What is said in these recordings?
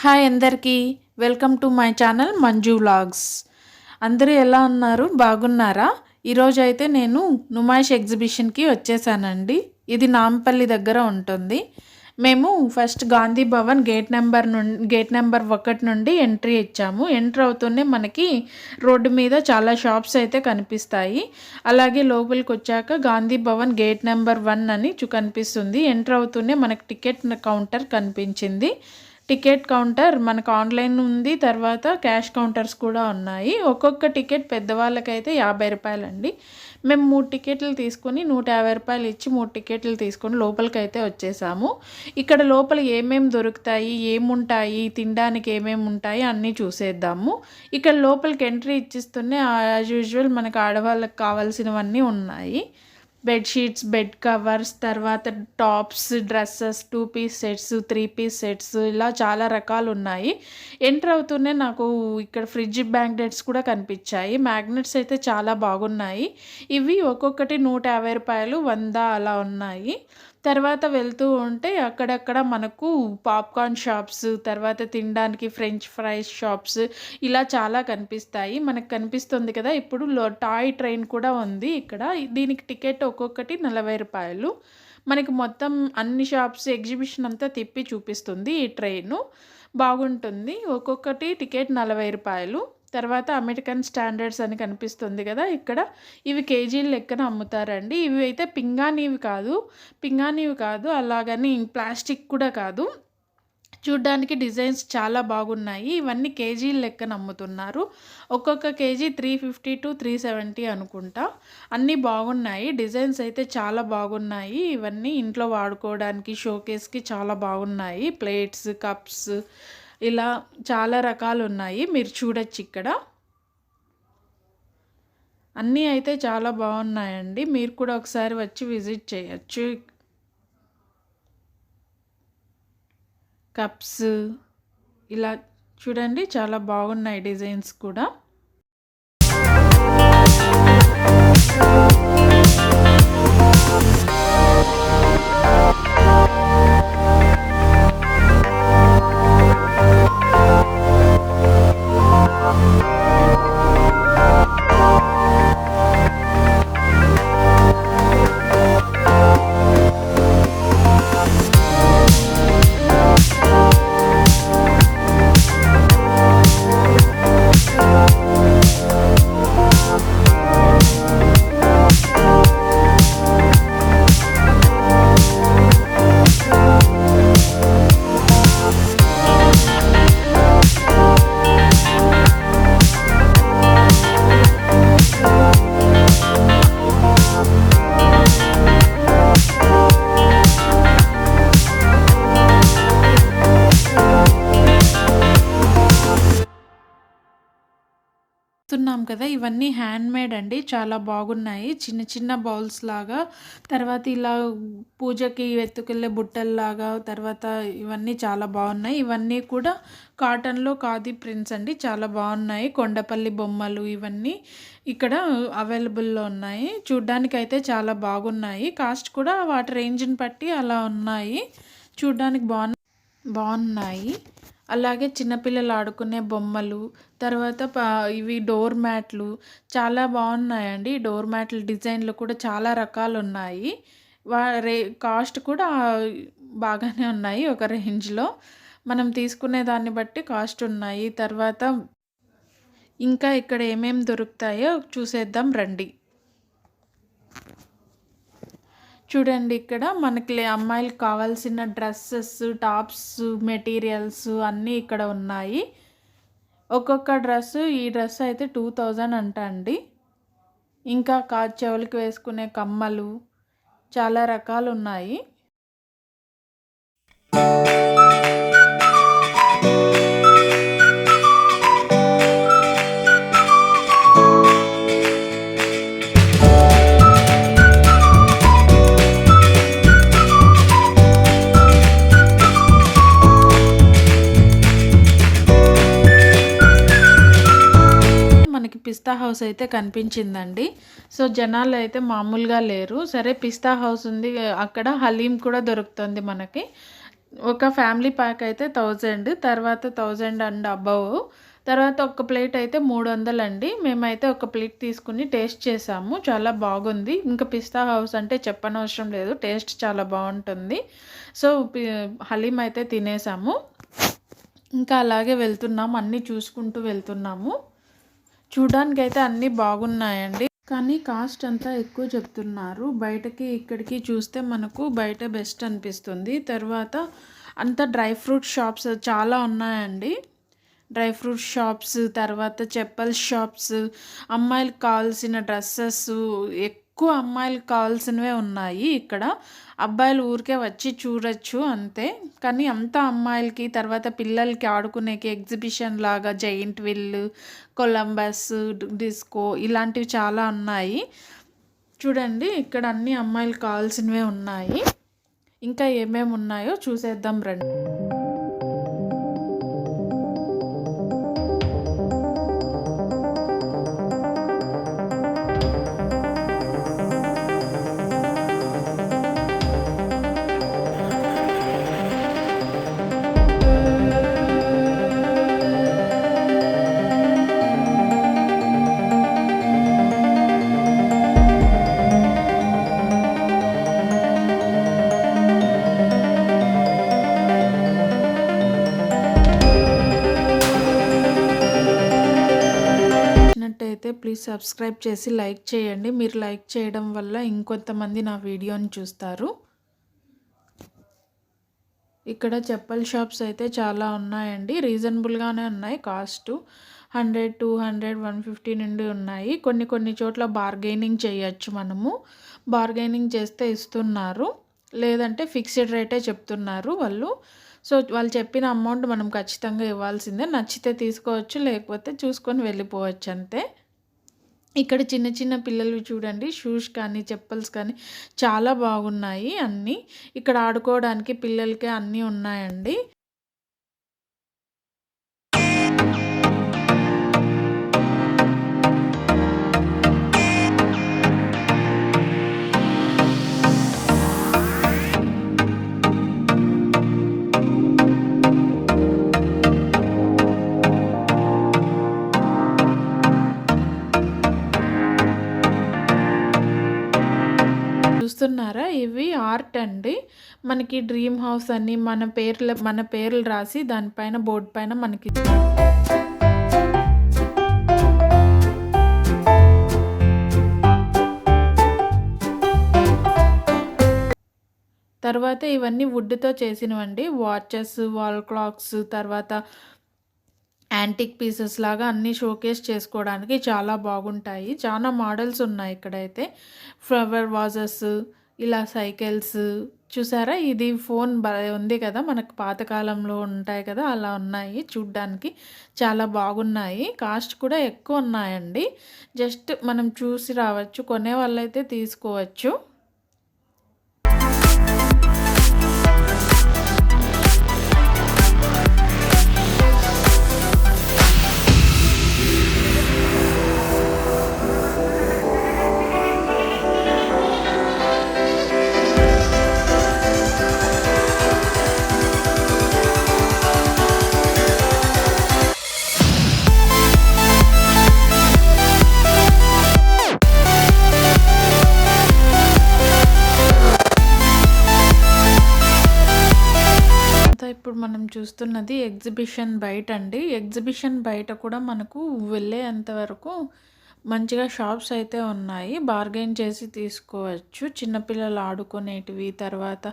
Hi అందరికీ welcome to my channel Manju vlogs. అందరూ ఎలా ఉన్నారు? బాగున్నారా? ఈరోజు అయితే నేను నుమాయిష్ ఎగ్జిబిషన్కి వచ్చేసానండి. ఇది నాంపల్లి దగ్గర ఉంటుంది. మేము first Gandhi Bhavan gate number 1 నుండి ఎంట్రీ ఇచ్చాము. ఎంటర్ అవుతూనే మనకి రోడ్డు మీద చాలా షాప్స్ అయితే కనిపిస్తాయి. అలాగే లోపలికి వచ్చాక గాంధీ భవన్ గేట్ నెంబర్ 1 అని కనిపిస్తుంది. ఎంటర్ అవుతూనే మనకి టికెట్ కౌంటర్ కనిపించింది. టికెట్ కౌంటర్ మనకు ఆన్లైన్ ఉంది, తర్వాత క్యాష్ కౌంటర్స్ కూడా ఉన్నాయి. ఒక్కొక్క టికెట్ పెద్దవాళ్ళకైతే 50 రూపాయలండి. మేము 3 టికెట్లు తీసుకొని 150 రూపాయలు ఇచ్చి 3 టికెట్లు తీసుకొని లోపలికైతే వచ్చేసాము. ఇక్కడ లోపల ఏమేమి దొరుకుతాయి, ఏముంటాయి, తినడానికి ఏమేమి ఉంటాయి అన్నీ చూసేద్దాము. ఇక్కడ లోపలికి ఎంట్రీ ఇచ్చిస్తూనే యాజ్ యూజువల్ మనకు ఆడవాళ్ళకి కావాల్సినవన్నీ ఉన్నాయి. బెడ్షీట్స్, బెడ్ కవర్స్, తర్వాత tops, dresses, 2 piece sets, 3 piece sets, ఇలా చాలా రకాలు ఉన్నాయి. ఎంటర్ అవుతూనే నాకు ఇక్కడ ఫ్రిడ్జ్ మ్యాగ్నెట్స్ కూడా కనిపించాయి. మ్యాగ్నెట్స్ అయితే చాలా బాగున్నాయి. ఇవి ఒక్కొక్కటి 150 రూపాయలు, 100 అలా ఉన్నాయి. తర్వాత వెళ్తూ ఉంటే అక్కడక్కడ మనకు పాప్కార్న్ షాప్స్, తర్వాత తినడానికి ఫ్రెంచ్ ఫ్రైస్ షాప్స్, ఇలా చాలా కనిపిస్తాయి. మనకు కనిపిస్తుంది కదా ఇప్పుడు టాయ్ ట్రైన్ కూడా ఉంది ఇక్కడ. దీనికి టికెట్ ఒక్కొక్కటి 40 రూపాయలు. మనకి మొత్తం అన్ని షాప్స్ ఎగ్జిబిషన్ అంతా తిప్పి చూపిస్తుంది ఈ ట్రైను. బాగుంటుంది. ఒక్కొక్కటి టికెట్ 40 రూపాయలు. తర్వాత అమెరికన్ స్టాండర్డ్స్ అని కనిపిస్తుంది కదా ఇక్కడ. ఇవి కేజీల లెక్కన అమ్ముతారండి. ఇవి అయితే పింగాణివి కాదు, అలాగని ప్లాస్టిక్ కూడా కాదు. చూడ్డానికి డిజైన్స్ చాలా బాగున్నాయి. ఇవన్నీ కేజీల లెక్కన అమ్ముతున్నారు. ఒక్కొక్క కేజీ 350 to 370 అనుకుంటా. అన్నీ బాగున్నాయి. డిజైన్స్ అయితే చాలా బాగున్నాయి. ఇవన్నీ ఇంట్లో వాడుకోవడానికి షోకేస్కి చాలా బాగున్నాయి. ప్లేట్స్, కప్స్, ఇలా చాలా రకాలు ఉన్నాయి. మీరు చూడొచ్చు ఇక్కడ. అన్నీ అయితే చాలా బాగున్నాయండి. మీరు కూడా ఒకసారి వచ్చి విజిట్ చేయొచ్చు. కప్స్, ఇలా చూడండి చాలా బాగున్నాయి డిజైన్స్ కూడా. చూస్తున్నాం కదా, ఇవన్నీ హ్యాండ్మేడ్ అండి. చాలా బాగున్నాయి. చిన్న చిన్న బౌల్స్ లాగా, తర్వాత ఇలా పూజకి ఎత్తుకెళ్ళే బుట్టల్లాగా, తర్వాత ఇవన్నీ చాలా బాగున్నాయి. ఇవన్నీ కూడా కాటన్లో ఖాదీ ప్రింట్స్ అండి. చాలా బాగున్నాయి. కొండపల్లి బొమ్మలు ఇవన్నీ ఇక్కడ అవైలబుల్లో ఉన్నాయి. చూడ్డానికి అయితే చాలా బాగున్నాయి. కాస్ట్ కూడా వాటి రేంజ్ని బట్టి అలా ఉన్నాయి. చూడ్డానికి బాగున్నాయి. అలాగే చిన్నపిల్లలు ఆడుకునే బొమ్మలు, తర్వాత ఇవి డోర్ మ్యాట్లు చాలా బాగున్నాయండి. డోర్ మ్యాట్ల డిజైన్లు కూడా చాలా రకాలు ఉన్నాయి. కాస్ట్ కూడా బాగానే ఉన్నాయి. ఒక రేంజ్లో మనం తీసుకునే దాన్ని బట్టి కాస్ట్ ఉన్నాయి. తర్వాత ఇంకా ఇక్కడ ఏమేమి దొరుకుతాయో చూసేద్దాం రండి. చూడండి ఇక్కడ మనకి అమ్మాయిలకు కావాల్సిన డ్రెస్సెస్, టాప్స్, మెటీరియల్స్ అన్నీ ఇక్కడ ఉన్నాయి. ఒక్కొక్క ఈ డ్రెస్ అయితే 2000 అంట అండి. ఇంకా చెవులకి వేసుకునే కమ్మలు, చాలా రకాలు ఉన్నాయి. పిస్తా హౌస్ అయితే కనిపించిందండి. సో జనాలు అయితే మామూలుగా లేరు. సరే పిస్తా హౌస్ ఉంది, అక్కడ హలీం కూడా దొరుకుతుంది మనకి. ఒక ఫ్యామిలీ ప్యాక్ అయితే 1000, తర్వాత 1000 అండ్ అబవ్, తర్వాత ఒక ప్లేట్ అయితే 300 అండి. మేమైతే ఒక ప్లేట్ తీసుకుని టేస్ట్ చేసాము, చాలా బాగుంది. ఇంకా పిస్తా హౌస్ అంటే చెప్పనవసరం లేదు, టేస్ట్ చాలా బాగుంటుంది. సో హలీం అయితే తినేసాము. ఇంకా అలాగే వెళ్తున్నాం, అన్నీ చూసుకుంటూ వెళ్తున్నాము. చూడడానికైతే అన్నీ బాగున్నాయండి, కానీ కాస్ట్ అంతా ఎక్కువ చెప్తున్నారు. బయటకి ఇక్కడికి చూస్తే మనకు బయట బెస్ట్ అనిపిస్తుంది. తర్వాత అంతా డ్రై ఫ్రూట్ షాప్స్ చాలా ఉన్నాయండి. డ్రై ఫ్రూట్ షాప్స్, తర్వాత చెప్పల్స్ షాప్స్, అమ్మాయిలకు కావాల్సిన డ్రెస్సెస్, ఎక్కువ అమ్మాయిలకు కావాల్సినవే ఉన్నాయి ఇక్కడ. అబ్బాయిలు ఊరికే వచ్చి చూడొచ్చు అంతే, కానీ అంతా అమ్మాయిలకి. తర్వాత పిల్లలకి ఆడుకునేకి ఎగ్జిబిషన్ లాగా జైంట్ విల్, కొలంబస్, డిస్కో ఇలాంటివి చాలా ఉన్నాయి. చూడండి ఇక్కడ అన్ని అమ్మాయిలకు కావాల్సినవే ఉన్నాయి. ఇంకా ఏమేమి ఉన్నాయో చూసేద్దాం రండి. అయితే ప్లీజ్ సబ్స్క్రైబ్ చేసి లైక్ చేయండి. మీరు లైక్ చేయడం వల్ల ఇంకొంతమంది నా వీడియోని చూస్తారు. ఇక్కడ చెప్పల్ షాప్స్ అయితే చాలా ఉన్నాయండి, రీజనబుల్గానే ఉన్నాయి. కాస్ట్ 100, 200, 150 నుండి ఉన్నాయి. కొన్ని చోట్ల బార్గెనింగ్ చేయొచ్చు. మనము బార్గెనింగ్ చేస్తే ఇస్తున్నారు, లేదంటే ఫిక్స్డ్ రేటే చెప్తున్నారు వాళ్ళు. సో వాళ్ళు చెప్పిన అమౌంట్ మనం ఖచ్చితంగా ఇవ్వాల్సిందే. నచ్చితే తీసుకోవచ్చు, లేకపోతే చూసుకొని వెళ్ళిపోవచ్చు అంతే. ఇక్కడ చిన్న చిన్న పిల్లలు చూడండి, షూస్ కానీ చెప్పల్స్ కానీ చాలా బాగున్నాయి అన్నీ. ఇక్కడ ఆడుకోవడానికి పిల్లలకి అన్నీ ఉన్నాయండి. చూస్తున్నారా, ఇవి ఆర్ట్ అండి. మనకి డ్రీమ్ హౌస్ అని మన పేర్లు రాసి దానిపైన బోర్డు పైన మనకి తర్వాత ఇవన్నీ వుడ్తో చేసినవండి. వాచెస్, వాల్ క్లాక్స్, తర్వాత యాంటిక్ పీసెస్ లాగా అన్నీ షోకేస్ చేసుకోవడానికి చాలా బాగుంటాయి. చాలా మోడల్స్ ఉన్నాయి ఇక్కడైతే. ఫ్లవర్ వాజెస్, ఇలా సైకిల్స్ చూసారా, ఇది ఫోన్ ఉంది కదా, మనకు పాతకాలంలో ఉంటాయి కదా, అలా ఉన్నాయి. చూడ్డానికి చాలా బాగున్నాయి. కాస్ట్ కూడా ఎక్కువ ఉన్నాయండి. జస్ట్ మనం చూసి రావచ్చు, కొనే వాళ్ళైతే తీసుకోవచ్చు. ఇప్పుడు మనం చూస్తున్నది ఎగ్జిబిషన్ బయట అండి. ఎగ్జిబిషన్ బయట కూడా మనకు వెళ్ళేంత వరకు మంచిగా షాప్స్ అయితే ఉన్నాయి, బార్గెన్ చేసి తీసుకోవచ్చు. చిన్నపిల్లలు ఆడుకునేటివి, తర్వాత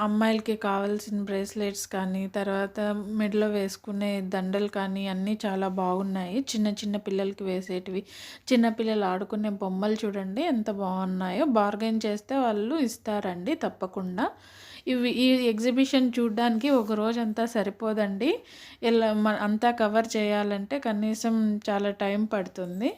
అమ్మాయిలకి కావాల్సిన బ్రేస్లెట్స్ కానీ, తర్వాత మెడలో వేసుకునే దండలు కానీ అన్నీ చాలా బాగున్నాయి. చిన్న చిన్న పిల్లలకి వేసేటివి, చిన్నపిల్లలు ఆడుకునే బొమ్మలు చూడండి ఎంత బాగున్నాయో. బార్గెన్ చేస్తే వాళ్ళు ఇస్తారండి తప్పకుండా. ఈ ఎగ్జిబిషన్ చూడడానికి ఒక రోజు అంతా సరిపోదండి. ఇలా అంతా కవర్ చేయాలంటే కనీసం చాలా టైం పడుతుంది.